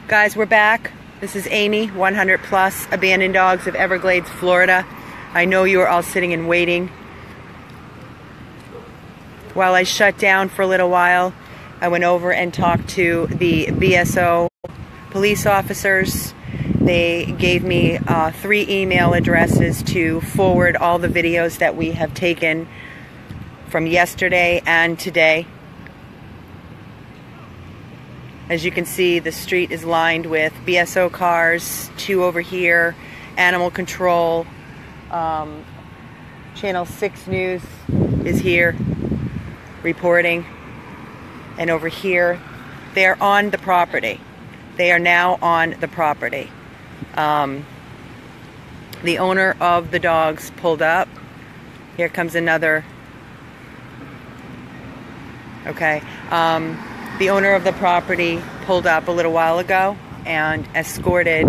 Guys, we're back. This is Amy, 100 Plus, Abandoned Dogs of Everglades, Florida. I know you are all sitting and waiting. While I shut down for a little while, I went over and talked to the BSO police officers. They gave me 3 email addresses to forward all the videos that we have taken from yesterday and today. As you can see, the street is lined with BSO cars, 2 over here, animal control. Channel 6 News is here reporting. And over here, they're on the property. They are now on the property. The owner of the dogs pulled up. Here comes another. Okay. The owner of the property pulled up a little while ago and escorted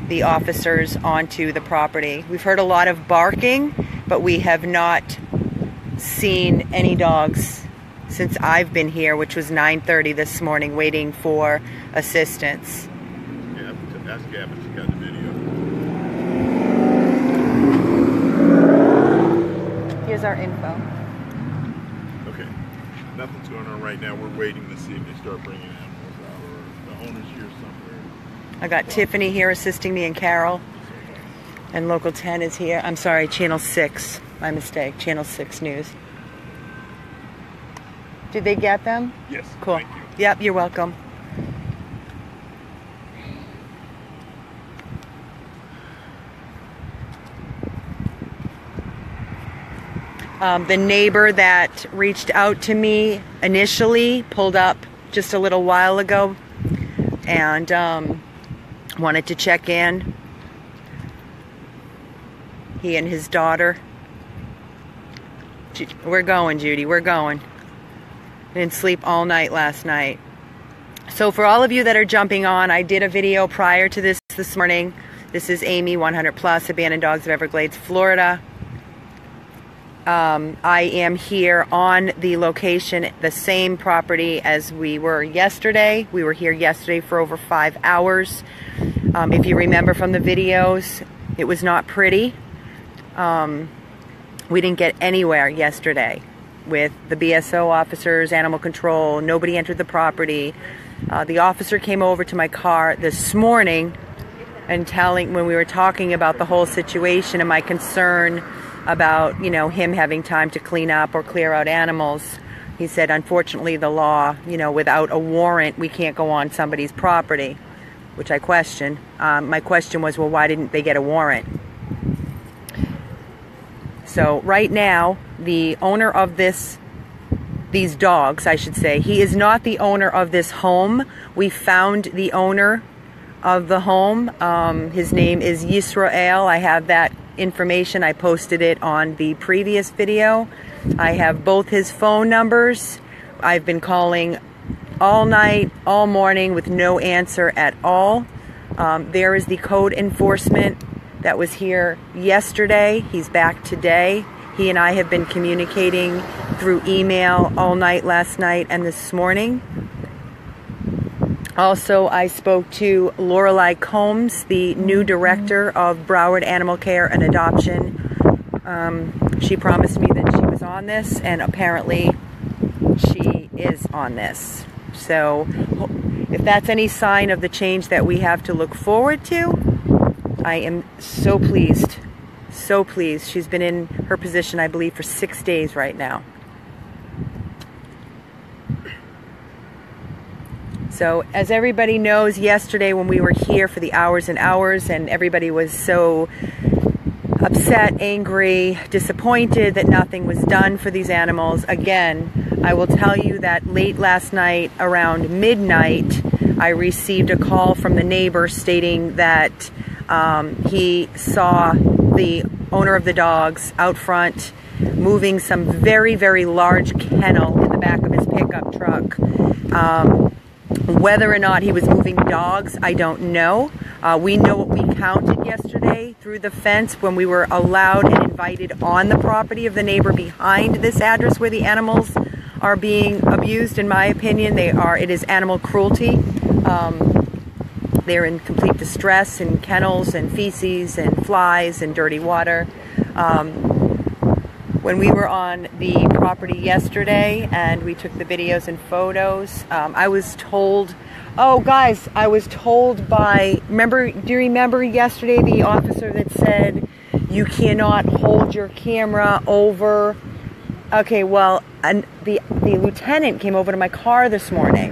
the officers onto the property. We've heard a lot of barking, but we have not seen any dogs since I've been here, which was 9:30 this morning, waiting for assistance. Yeah, ask Gavin if she got the video. Here's our info. Okay. Nothing's going on right now. We're waiting to see if they start bringing animals out or the owner's here somewhere. I got Tiffany here assisting me and Carol. And Local 10 is here. I'm sorry, Channel 6. My mistake. Channel 6 News. Did they get them? Yes. Cool. Thank you. Yep, you're welcome. The neighbor that reached out to me initially pulled up just a little while ago and wanted to check in. He and his daughter. We're going, Judy. We're going. Didn't sleep all night last night. So for all of you that are jumping on, I did a video prior to this morning. This is Amy, 100 Plus, Abandoned Dogs of Everglades, Florida. I am here on the location, the same property as we were yesterday. We were here yesterday for over 5 hours. If you remember from the videos, it was not pretty. We didn't get anywhere yesterday with the BSO officers, animal control. Nobody entered the property. The officer came over to my car this morning and when we were talking about the whole situation and my concern about, you know, him having time to clean up or clear out animals. He said, unfortunately, the law, you know, without a warrant, we can't go on somebody's property, which I questioned. My question was, well, why didn't they get a warrant? So right now, the owner of these dogs, I should say, he is not the owner of this home. We found the owner of the home. His name is Yisrael. I have that information. I posted it on the previous video. I have both his phone numbers. I've been calling all night, all morning with no answer at all. There is the code enforcement that was here yesterday. He's back today. He and I have been communicating through email all night last night and this morning. Also, I spoke to Lorelei Combs, the new director of Broward Animal Care and Adoption. She promised me that she was on this, and apparently she is on this. So if that's any sign of the change that we have to look forward to, I am so pleased. So pleased. She's been in her position, I believe, for 6 days right now. So as everybody knows, yesterday when we were here for the hours and hours and everybody was so upset, angry, disappointed that nothing was done for these animals, again, I will tell you that late last night around midnight, I received a call from the neighbor stating that he saw the owner of the dogs out front moving some very, very large kennel in the back of his pickup truck. Whether or not he was moving dogs, I don't know. We know what we counted yesterday through the fence when we were allowed and invited on the property of the neighbor behind this address where the animals are being abused. In my opinion, it is animal cruelty. They're in complete distress in kennels and feces and flies and dirty water. When we were on the property yesterday and we took the videos and photos, I was told, oh guys, I was told by, do you remember yesterday the officer that said you cannot hold your camera over? Okay, well, the lieutenant came over to my car this morning,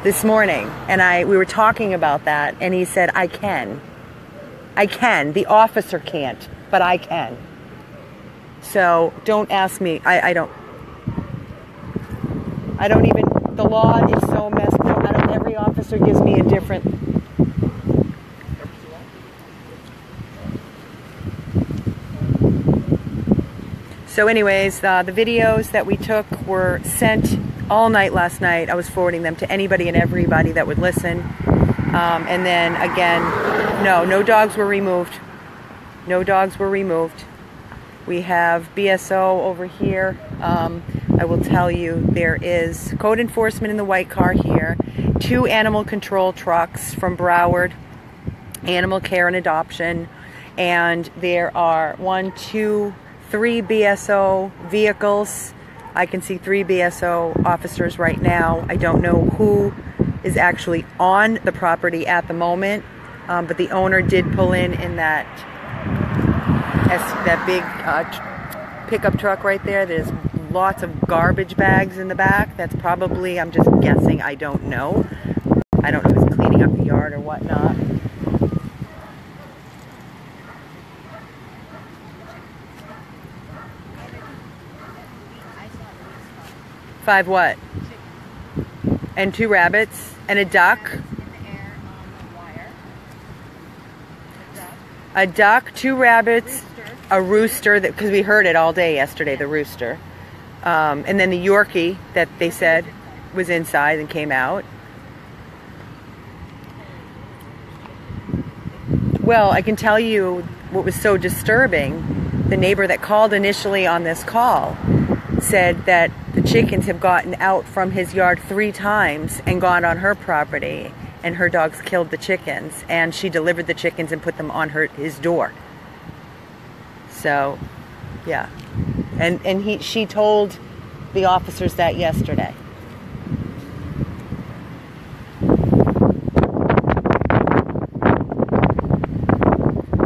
and we were talking about that, and he said, I can. The officer can't, but I can. So don't ask me. I don't even, the law is so messed up. Every officer gives me a different. So anyways, the videos that we took were sent all night last night. I was forwarding them to anybody and everybody that would listen. And then again, no dogs were removed. No dogs were removed. We have BSO over here. I will tell you, there is code enforcement in the white car here, 2 animal control trucks from Broward, Animal Care and Adoption, and there are 3 BSO vehicles. I can see 3 BSO officers right now. I don't know who is actually on the property at the moment, but the owner did pull in that big pickup truck right there. There's lots of garbage bags in the back. That's probably, I'm just guessing, I don't know. I don't know if he's cleaning up the yard or whatnot. Five what? And 2 rabbits and a duck. A duck, 2 rabbits, a rooster, because we heard it all day yesterday, the rooster. And then the Yorkie that they said was inside and came out. Well, I can tell you what was so disturbing. The neighbor that called initially on this call said that the chickens have gotten out from his yard 3 times and gone on her property, and her dogs killed the chickens, and she delivered the chickens and put them on his door. So, yeah. And she told the officers that yesterday.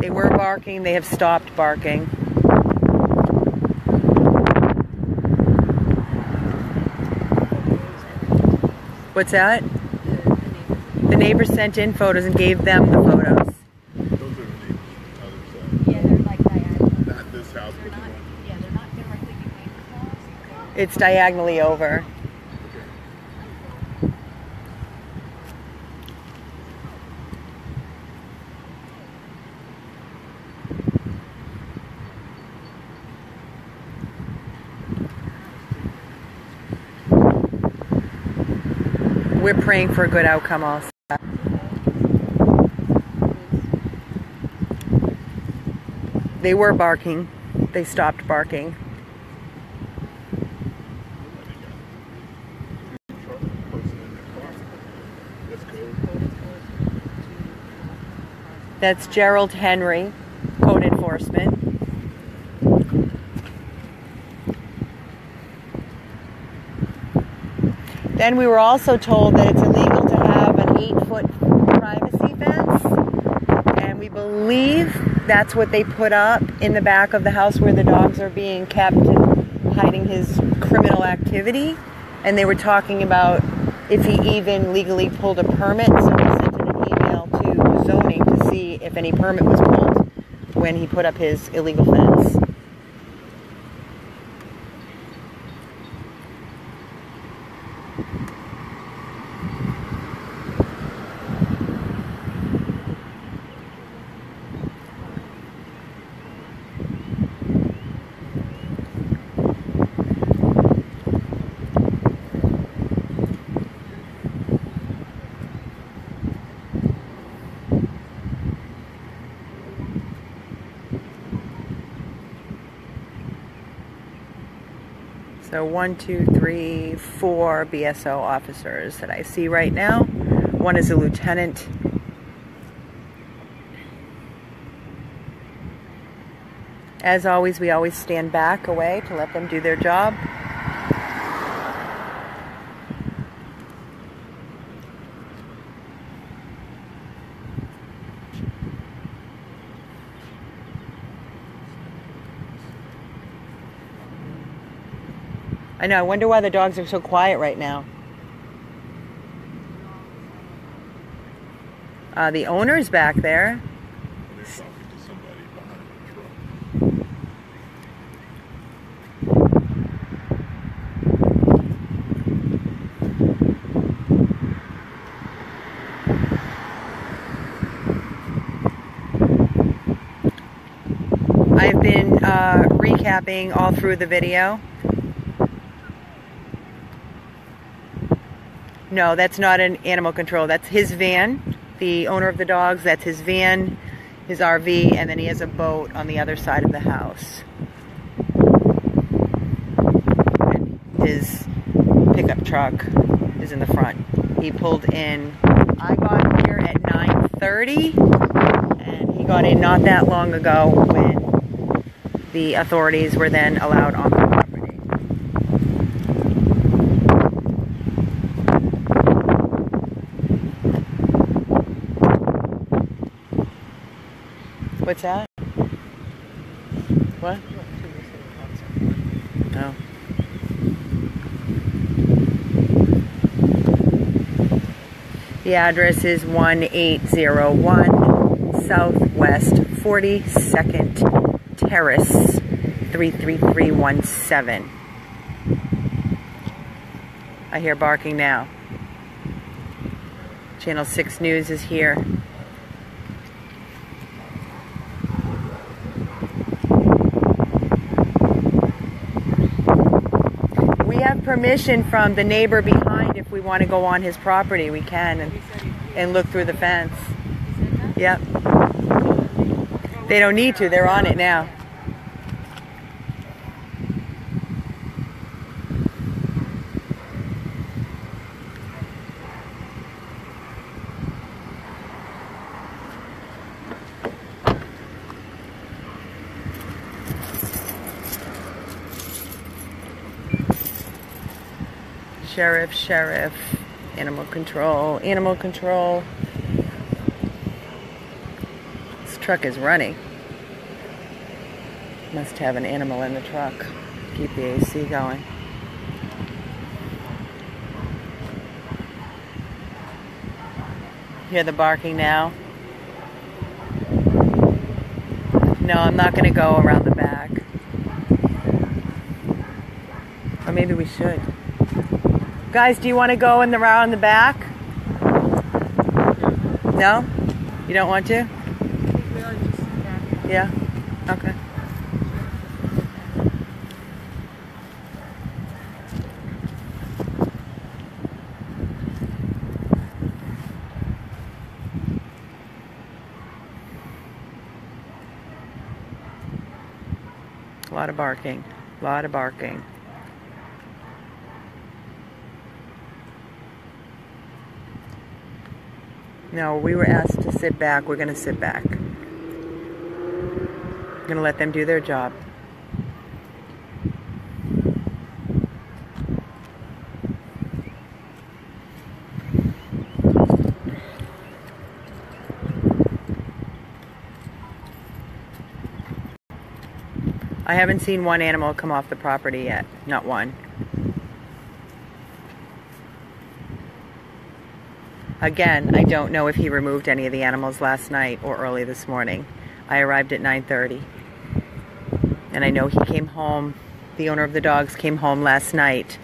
They were barking. They have stopped barking. What's that? The neighbors sent in photos and gave them the photos. Those are the neighbors. Yeah, they're like diagonal. Not this house. They're not, yeah, they're not directly behind the house. It's diagonally over. We're praying for a good outcome also. They were barking. They stopped barking. That's Gerald Henry, code enforcement. Then we were also told that it's illegal to have an 8-foot privacy fence, and we believe that's what they put up in the back of the house where the dogs are being kept and hiding his criminal activity. And they were talking about if he even legally pulled a permit, so we sent in an email to zoning to see if any permit was pulled when he put up his illegal fence. So 1, 2, 3, 4 BSO officers that I see right now. One is a lieutenant As always, we always stand back away to let them do their job. I know, I wonder why the dogs are so quiet right now. The owner's back there. They're talking to somebody behind the truck. I've been recapping all through the video. No, that's not an animal control. That's his van. The owner of the dogs, that's his van, his RV, and then he has a boat on the other side of the house. And his pickup truck is in the front. He pulled in, I got here at 9:30, and he got in not that long ago when the authorities were then allowed on the property. What's that? What? Oh. The address is 1801 Southwest 42nd Terrace, 33317. I hear barking now. Channel 6 News is here. Permission from the neighbor behind. If we want to go on his property, we can and look through the fence. Yep. They don't need to, they're on it now. Sheriff, animal control. This truck is running. Must have an animal in the truck. Keep the AC going. Hear the barking now? No, I'm not going to go around the back. Or maybe we should. Guys, do you want to go around the back? No? You don't want to? Yeah? Okay. A lot of barking. A lot of barking. No, we were asked to sit back. We're going to sit back. We're going to let them do their job. I haven't seen one animal come off the property yet. Not one. Again, I don't know if he removed any of the animals last night or early this morning. I arrived at 9:30. And I know he came home, the owner of the dogs came home last night.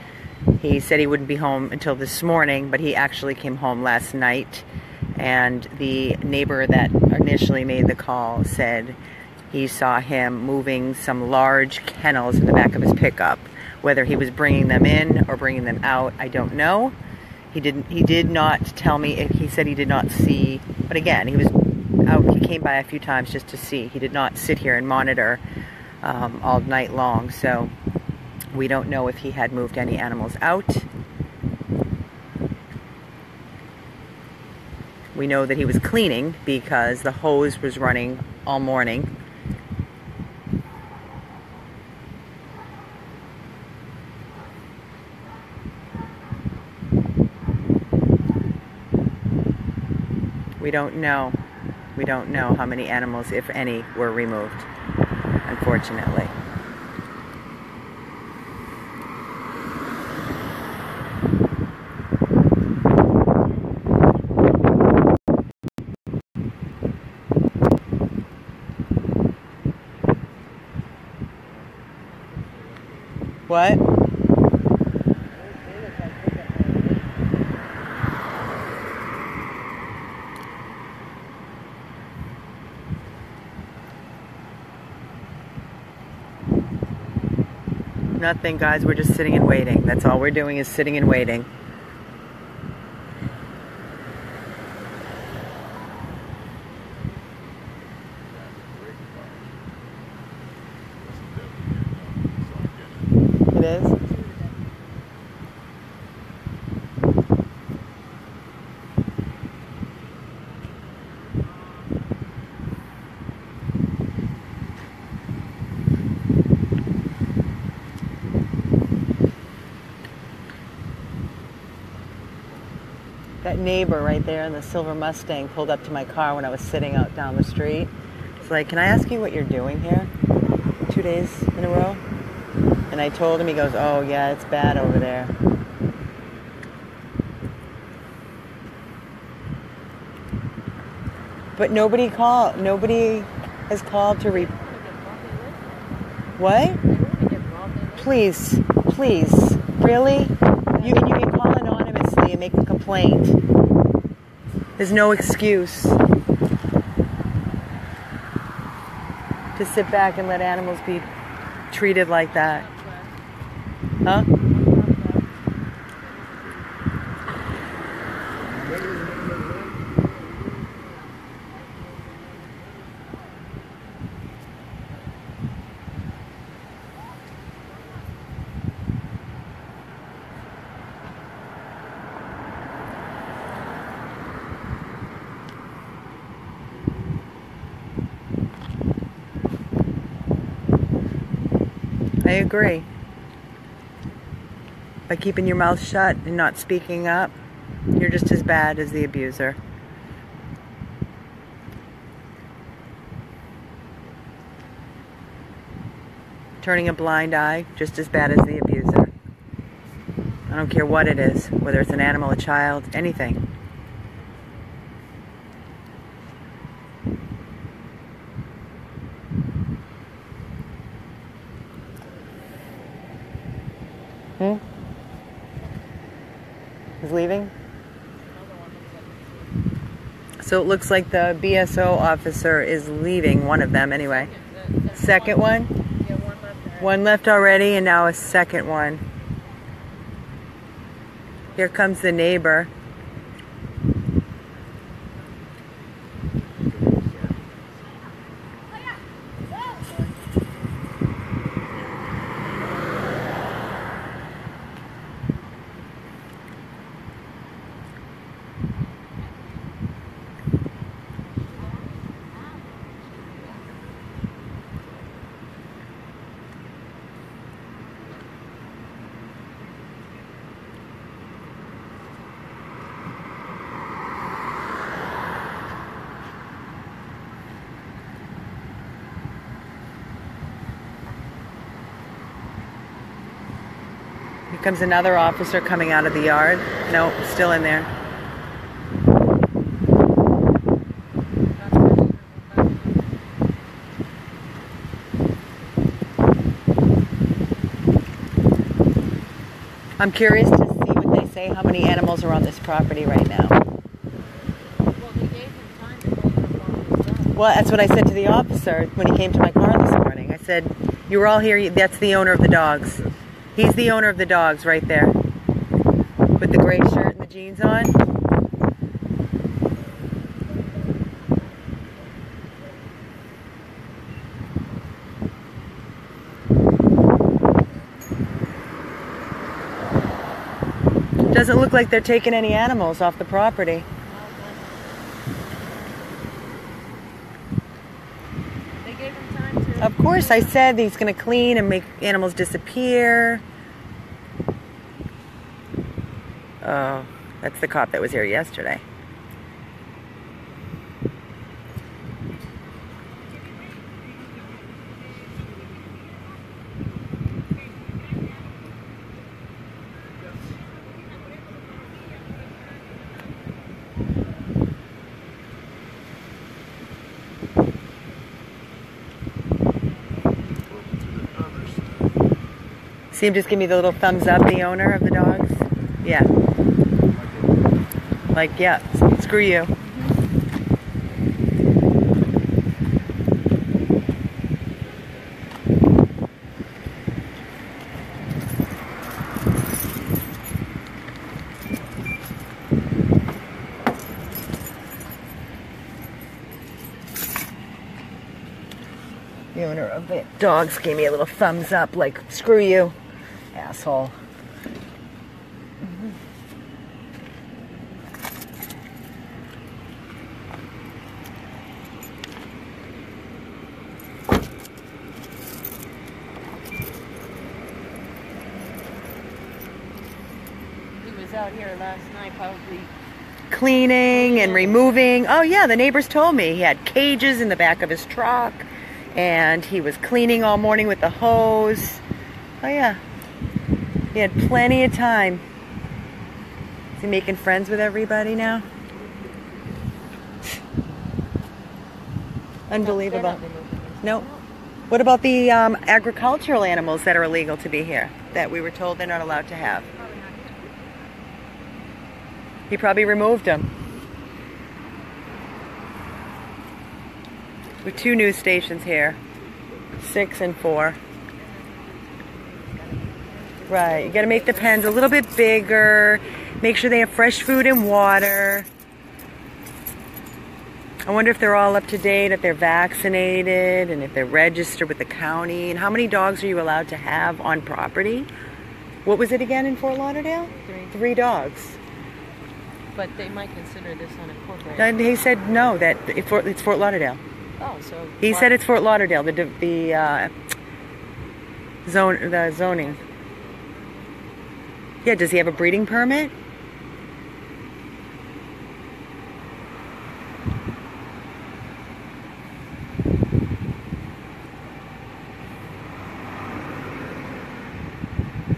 He said he wouldn't be home until this morning, but he actually came home last night. And the neighbor that initially made the call said he saw him moving some large kennels in the back of his pickup. Whether he was bringing them in or bringing them out, I don't know. He did not tell me. He said he did not see, but again, he was out. He came by a few times just to see. He did not sit here and monitor all night long, so we don't know if he had moved any animals out. We know that he was cleaning because the hose was running all morning. We don't know. We don't know how many animals, if any, were removed, unfortunately. What? Nothing, guys. We're just sitting and waiting. That's all we're doing is sitting and waiting. It is? That neighbor right there in the silver Mustang pulled up to my car when I was sitting out down the street. It's like, can I ask you what you're doing here 2 days in a row? And I told him, he goes, oh yeah, it's bad over there. But nobody has called to What? Please, please, really? You can call anonymously and make a complaint. There's no excuse to sit back and let animals be treated like that. Huh? I agree. By keeping your mouth shut and not speaking up, you're just as bad as the abuser. Turning a blind eye, just as bad as the abuser. I don't care what it is, whether it's an animal, a child, anything. He's leaving? So it looks like the BSO officer is leaving, one of them anyway. Second one? Yeah, one left already. One left already, and now a second one. Here comes the neighbor. Here comes another officer coming out of the yard. Nope, still in there. I'm curious to see what they say, how many animals are on this property right now. Well, they gave him time to clean up all his stuff. Well, that's what I said to the officer when he came to my car this morning. I said, you were all here, that's the owner of the dogs. He's the owner of the dogs right there. With the gray shirt and the jeans on. Doesn't look like they're taking any animals off the property. They gave him time to... Of course, I said he's going to clean and make animals disappear. Oh, that's the cop that was here yesterday. See him just give me the little thumbs up, the owner of the dogs? Yeah. Like, yeah, screw you. The owner of the dogs gave me a little thumbs up, like, screw you, asshole. He was out here last night, probably. Cleaning and removing. Oh yeah, the neighbors told me he had cages in the back of his truck. And he was cleaning all morning with the hose. Oh yeah. He had plenty of time. Is he making friends with everybody now? Unbelievable. No. What about the agricultural animals that are illegal to be here? That we were told they're not allowed to have? He probably removed them. With 2 news stations here, 6 and 4. Right, you gotta make the pens a little bit bigger, make sure they have fresh food and water. I wonder if they're all up to date, if they're vaccinated, and if they're registered with the county, and how many dogs are you allowed to have on property? What was it again in Fort Lauderdale? 3 dogs. But they might consider this unincorporated. And he said no, that it's Fort Lauderdale. Oh, so He said it's Fort Lauderdale, the zoning. Yeah, does he have a breeding permit?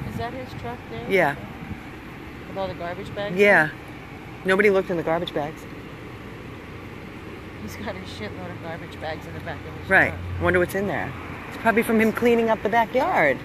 Is that his truck there? Yeah. With all the garbage bags? Yeah. Nobody looked in the garbage bags. He's got a shitload of garbage bags in the back of his Right. truck. I wonder what's in there. It's probably from him cleaning up the backyard.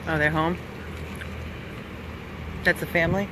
Oh, they're home? That's a family?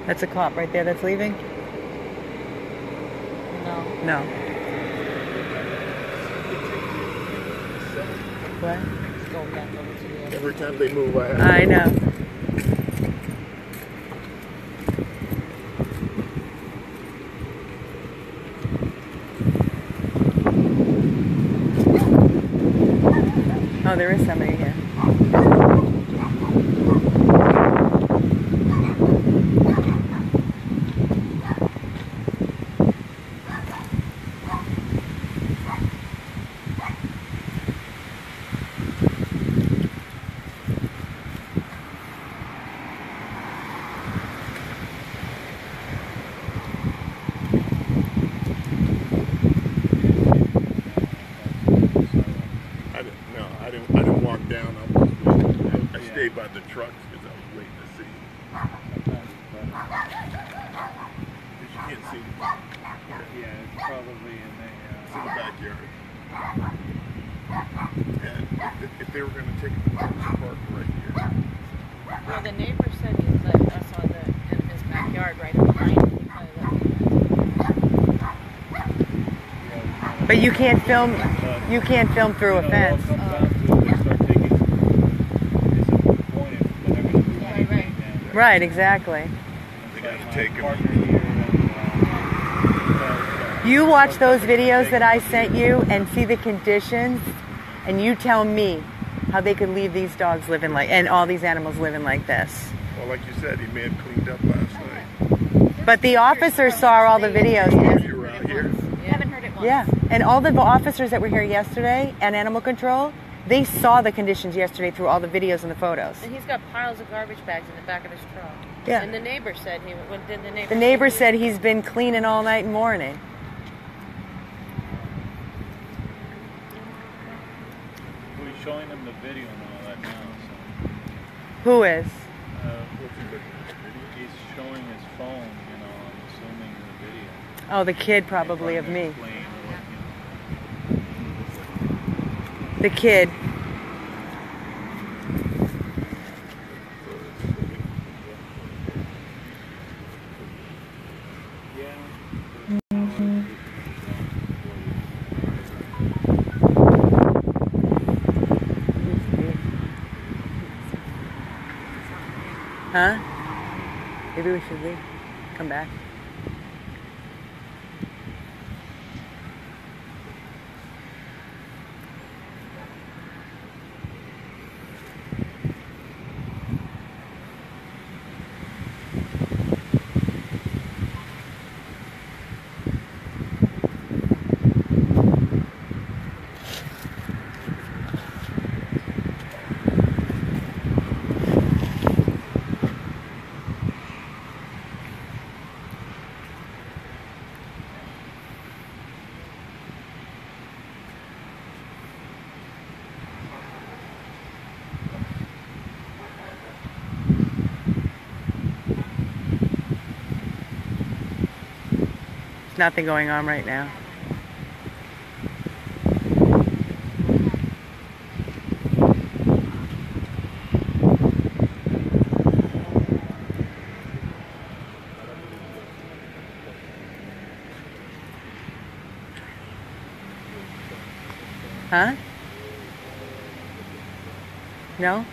That's a cop right there that's leaving? No. No. What? It's going back over to the other. Every time they move, I know. Oh, there is somebody here. by the trucks because I was waiting to see. Because you can't see them. Yeah, it's probably in It's in the backyard. And if they were going to take it to the park right here. Well, the neighbor said he let us on in his backyard right up behind him. He probably let me in. But you can't film. You can't film through a fence. Right, exactly. They got to take them. You watch those videos that I sent you and see the conditions, and you tell me how they could leave these dogs living like, and all these animals living like this. Well, like you said, he may have cleaned up last night. But the officers saw all the videos. You were out here. Haven't heard it once. Yeah, and all the officers that were here yesterday and animal control, they saw the conditions yesterday through all the videos and the photos. And he's got piles of garbage bags in the back of his truck. Yeah. And the neighbor said he when did the neighbor. The neighbor said he's been cleaning all night and morning. We're showing them the video and all that now. Who is? So, he's showing his phone, you know, I'm assuming in the video. Oh, the kid probably of me. The kid. Huh? Maybe we should leave. Come back. Nothing going on right now. Huh? No?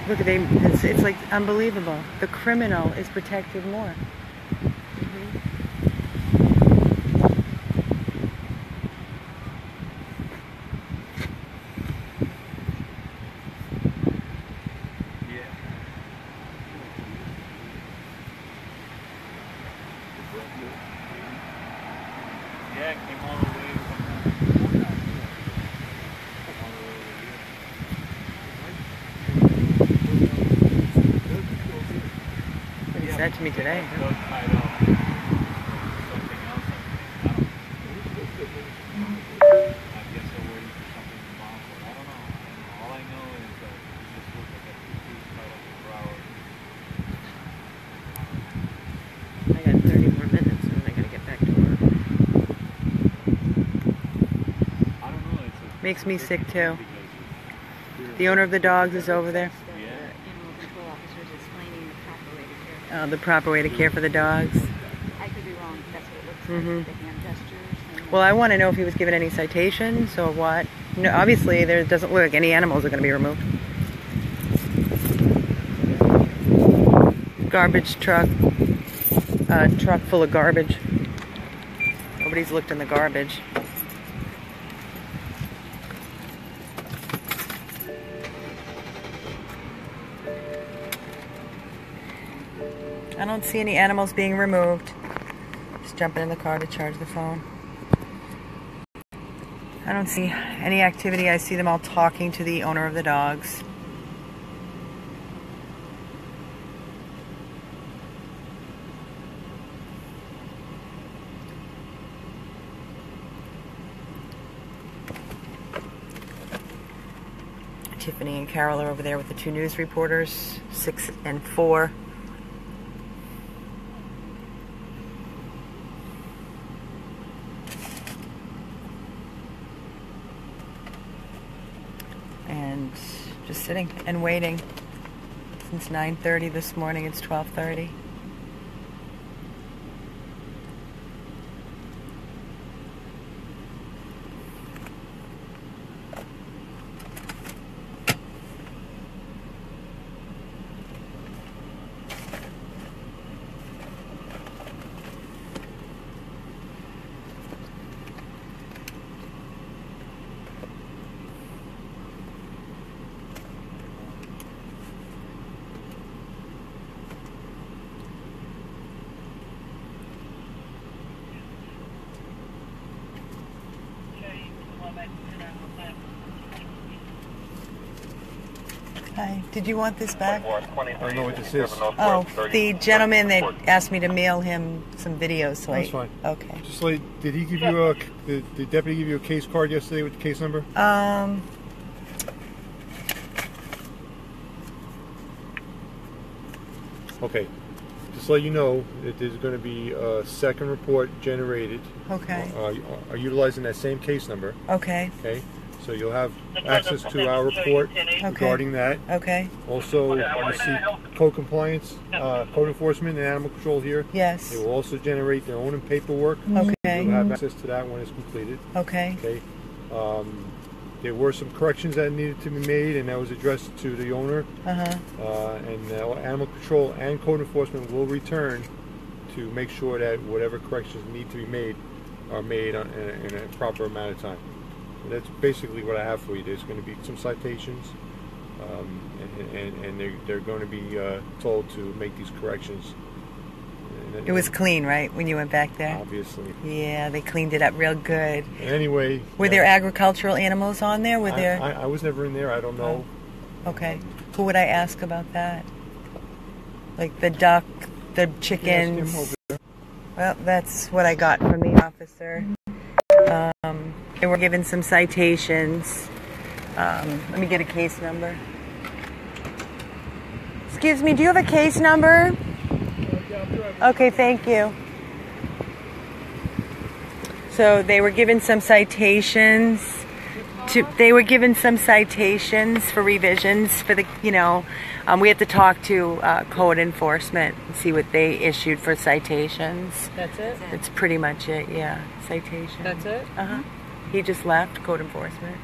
Look at them. It's like unbelievable. The criminal is protected more. Yeah, it came all the way He said to me today. I got 30 more minutes and then I gotta get back to work. Makes me sick too. The owner of the dogs is over there. Animal control officers explaining the proper way to care. The proper way to care for the dogs. I could be wrong. That's what it looks like. The hand gestures. And Well, I want to know if he was given any citations or what. No, obviously, there doesn't look like any animals are going to be removed. garbage truck, truck full of garbage. Nobody's looked in the garbage. I don't see any animals being removed. Just jumping in the car to charge the phone. I don't see any activity. I see them all talking to the owner of the dogs. Tiffany and Carol are over there with the two news reporters, 6 and 4. And just sitting and waiting since 9:30 this morning. It's 12:30. Hi, did you want this back? I don't know what this is. Oh, the gentleman that asked me to mail him some videos. So That's fine. Okay. Just like, did he give you a, did the deputy give you a case card yesterday with the case number? Okay. Just to let you know that there's going to be a second report generated. Okay. Are utilizing that same case number. Okay. Okay. So you'll have access to our report regarding that. Okay. Also, you see code compliance, code enforcement, and animal control here. Yes. They will also generate their own paperwork. Okay. You'll have access to that when it's completed. Okay. Okay. There were some corrections that needed to be made, and that was addressed to the owner. And animal control and code enforcement will return to make sure that whatever corrections need to be made are made in a proper amount of time. That's basically what I have for you. There's going to be some citations, and they're going to be told to make these corrections. It was clean, right, when you went back there? Obviously. Yeah, they cleaned it up real good. Anyway. Were there agricultural animals on there? Were there? I was never in there. I don't know. Oh. Okay. Who would I ask about that? Like the duck, the chickens? Well, that's what I got from the officer. They were given some citations. Let me get a case number. Excuse me, do you have a case number? Okay, thank you. So they were given some citations. They were given some citations for revisions for the, we have to talk to code enforcement and see what they issued for citations. That's it? That's pretty much it, yeah. Citations. That's it? Uh-huh. He just left, code enforcement.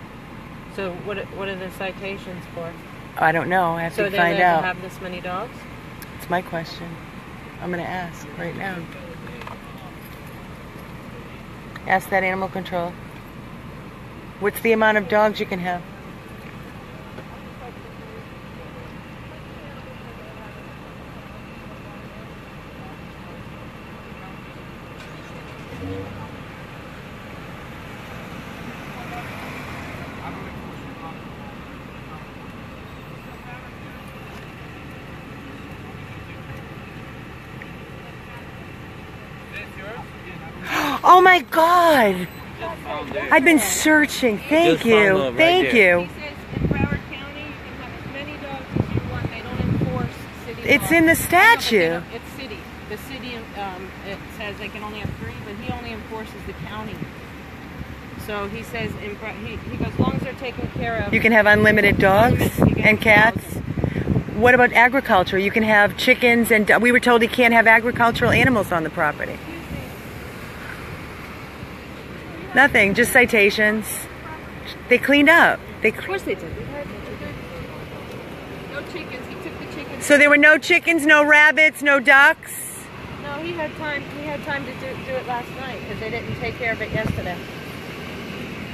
So what are the citations for? I don't know. I have to find out. So they let to have this many dogs? It's my question. I'm going to ask right now. Ask that animal control. What's the amount of dogs you can have? Oh my God! I've been searching. Thank you. Thank you. He says in Broward County you can have as many dogs as you want. They don't enforce city It's laws. in the statute. It's city. The city, it says they can only have 3, but he only enforces the county. So he says, he goes, as long as they're taken care of. You can have unlimited dogs and cats. What about agriculture? You can have chickens and we were told you can't have agricultural animals on the property. Nothing, just citations. They cleaned up. Of course they did. No chickens. He took the chickens So there were no chickens, no rabbits, no ducks? No, he had time. He had time to do it last night because they didn't take care of it yesterday.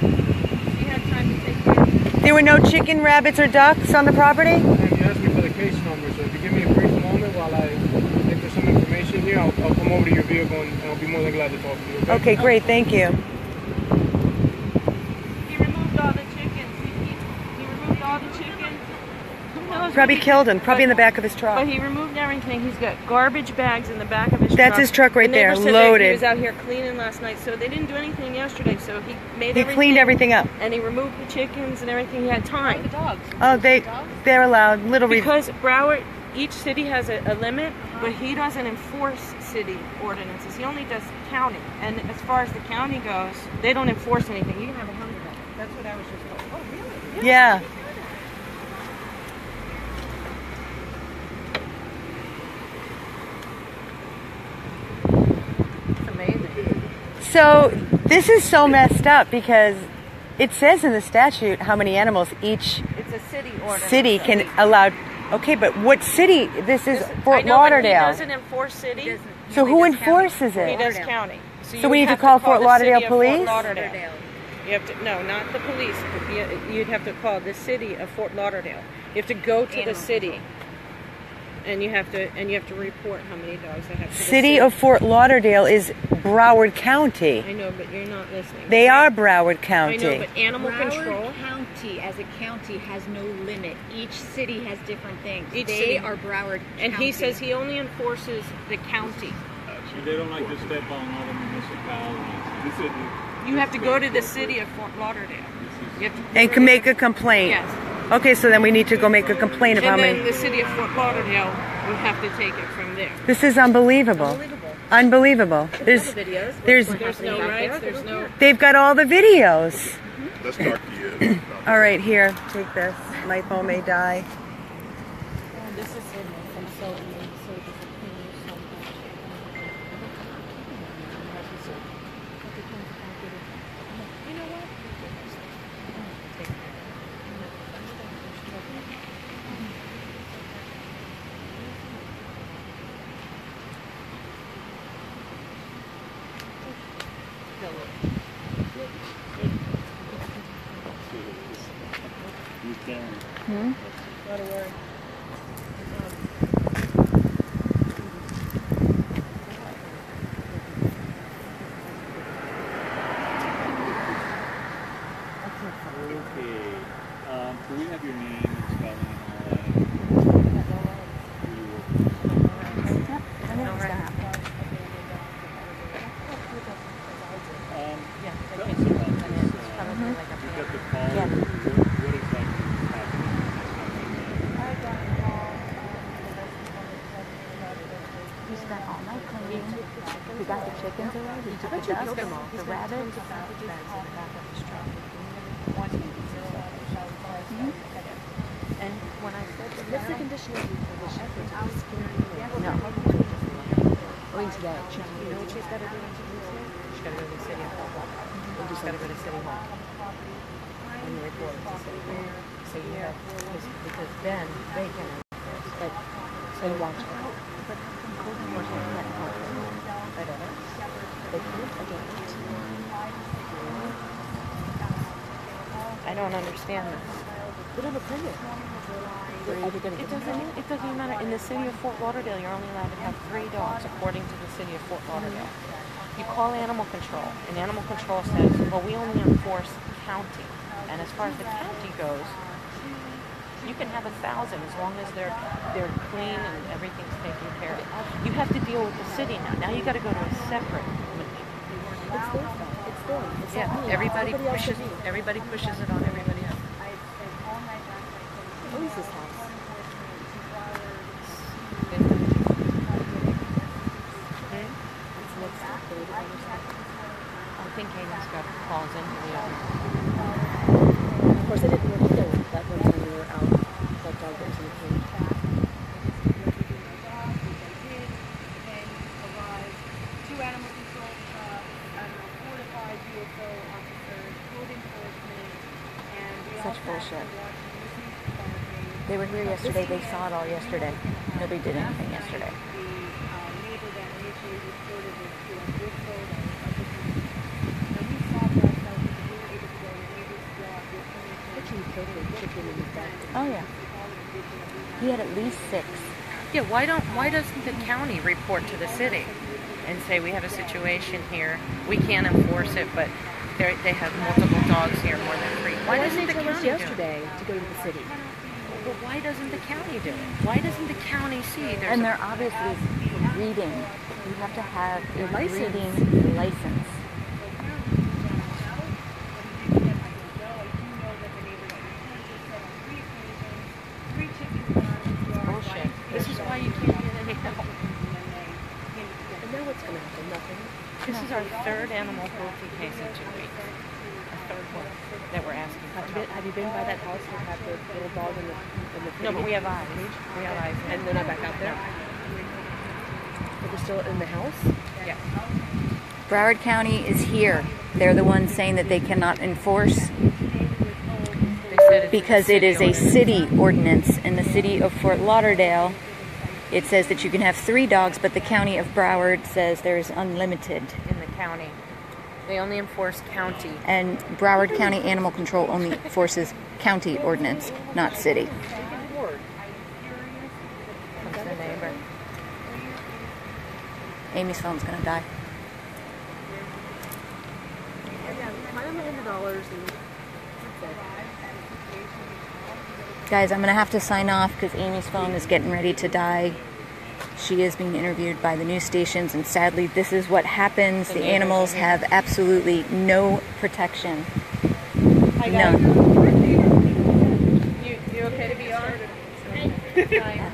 He had time to take care of it. There were no chicken, rabbits, or ducks on the property? And you asked me for the case number, so if you give me a brief moment while I enter some information here, I'll come over to your vehicle and I'll be more than glad to talk to you. Okay, great, thank you. He removed all the chickens. He removed all the chickens. Who knows? Probably killed him, probably in the back of his truck. But he removed everything. He's got garbage bags in the back of his truck. That's his truck right The neighbor there, said that loaded. He was out here cleaning last night, so they didn't do anything yesterday. So he made He cleaned everything up. and he removed the chickens and everything. He had time. The dogs. Oh, they're allowed. Little Because Broward, each city has a limit, but he doesn't enforce city ordinances. He only does county. And as far as the county goes, they don't enforce anything. You can have 100 dogs. That's what I was just told. Oh, really? Yeah. It's amazing. So this is so messed up because it says in the statute how many animals each It's a city ordinance. city can allow. Okay, but what city? This is I Fort know, but Lauderdale. He doesn't enforce city. So who enforces He it? does county. So we need to call Fort the Lauderdale city of police? Fort Lauderdale. You have to, no, not the police. You'd have to call the city of Fort Lauderdale. You have to go to the city, and you have to report how many dogs they have. To the City of Fort Lauderdale is Broward County. I know, but you're not listening. They are Broward I County. know, but animal Broward control. County as a county has no limit. Each city has different things. Each they city. are Broward And County. he says he only enforces the county. They don't like to step on other municipalities. You have to go to the city of Fort Lauderdale. You have to And can make a complaint. Yes. Okay, so then we need to go make a complaint of how And then many. the city of Fort Lauderdale would have to take it from there. This is unbelievable. Unbelievable. There's There's no rights. There's no. they've got all the videos. Let's talk to you. All right, here, take this. My phone may die. This is from so Not a word. Okay. Can we have your name and spelling and all that? Tell us about this. You got the call. Yeah. What exactly is happening? We spent all night cleaning. We got the chickens away. We took the ducks, the rabbits. And when I said to What's the condition of the shepherds? No. going to that, you know what she's got to do when she moves here? She's got to go to the city of Fort Lauderdale. We just got to go to City Hall and report it to City Hall. So you have, because then they can enforce. But, so watch it. I don't know. They can't, I don't. I don't understand this. They don't have a permit. It doesn't matter. In the city of Fort Lauderdale, you're only allowed to have 3 dogs, according to the city of Fort Lauderdale. You call animal control, and animal control says, well, we only enforce county. And as far as the county goes, you can have 1,000 as long as they're clean and everything's taken care of. You have to deal with the city now. Now you got to go to a separate. It's their stuff. It's them. It's Yeah, not me. everybody Nobody else pushes. but me. Everybody pushes it on everybody else. What is this house? It's next to the other side. I think Amy's got calls into the other. Of course, I didn't know either that one time we were out. That dog went to the cage. Two animal control trucks, 4 to 5 vehicle officers, code enforcement, and we Such also have bullshit. to watch the listening to They were here yesterday. They saw it all yesterday. Nobody did anything yesterday. Neighbor that initially reported it to us, we're told that and we saw for ourselves because we were able to go and read this job, this information. Oh yeah. He had at least 6. Yeah, why doesn't the county report to the city and say we have a situation here, we can't enforce it, but they have multiple dogs here, more than 3. Why doesn't the county do it? Yesterday to go to the city. But why doesn't the county do it? Why doesn't the county see there's And they're obviously breeding. You have to have a breeding license. bullshit. This is why you can't get any help. And now what's going to happen? Nothing. This is our 3rd animal cruelty case in 2 weeks. A 3rd one that we're asking for. Have you been by that house where have the little dog in the No, but we have eyes. We have eyes. And they're not back out there? But they're still in the house? Yeah. Broward County is here. They're the ones saying that they cannot enforce because it is a city ordinance. In the city of Fort Lauderdale, it says that you can have 3 dogs, but the county of Broward says there's unlimited. In the county. They only enforce county. And Broward County Animal Control only enforces county ordinance, not city. What's the neighbor? Amy's phone's gonna die. Guys, I'm gonna have to sign off because Amy's phone is getting ready to die. She is being interviewed by the news stations, and sadly, this is what happens. The animals have absolutely no protection. Hi, None. You okay to be on? Hi.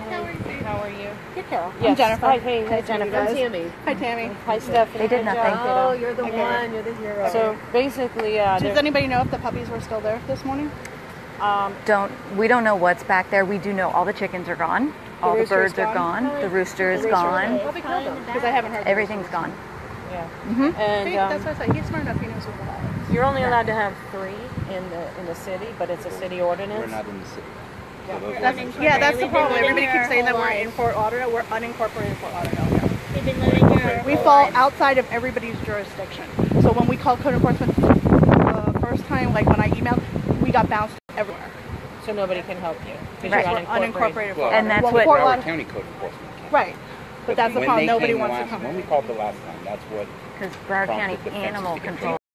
How are you? Good, Carol. Yes. I'm Jennifer. Hi, Jennifer. I'm Tammy. Hi, Tammy. Hi, Stephanie. They did Good nothing. job. Oh, you're the one. You're the hero. So basically, Does anybody know if the puppies were still there this morning? We don't know what's back there. We do know all the chickens are gone. All the rooster birds is are gone? gone. The rooster is gone. Because I haven't heard. Everything's gone. yeah. Mm-hmm. And That's what I said. He's smart enough. He knows what that is. you're only allowed to have 3 in the city, but it's a city ordinance. We're not in the city. So those are That's the problem. Everybody keeps saying that we're in Fort Lauderdale. We're unincorporated Fort Lauderdale. They've been living here. We fall outside of everybody's jurisdiction. So when we called code enforcement the first time, like when I emailed, we got bounced everywhere. So nobody can help you because Right. you're We're unincorporated. Well, Fort and that's Lauderdale. what- Fort Broward Lauderdale. County Code Enforcement can't. Right. But that's the when problem. they Nobody came wants last, to come. When we called the last time, that's what Because Broward County prompted the fence Animal to get Control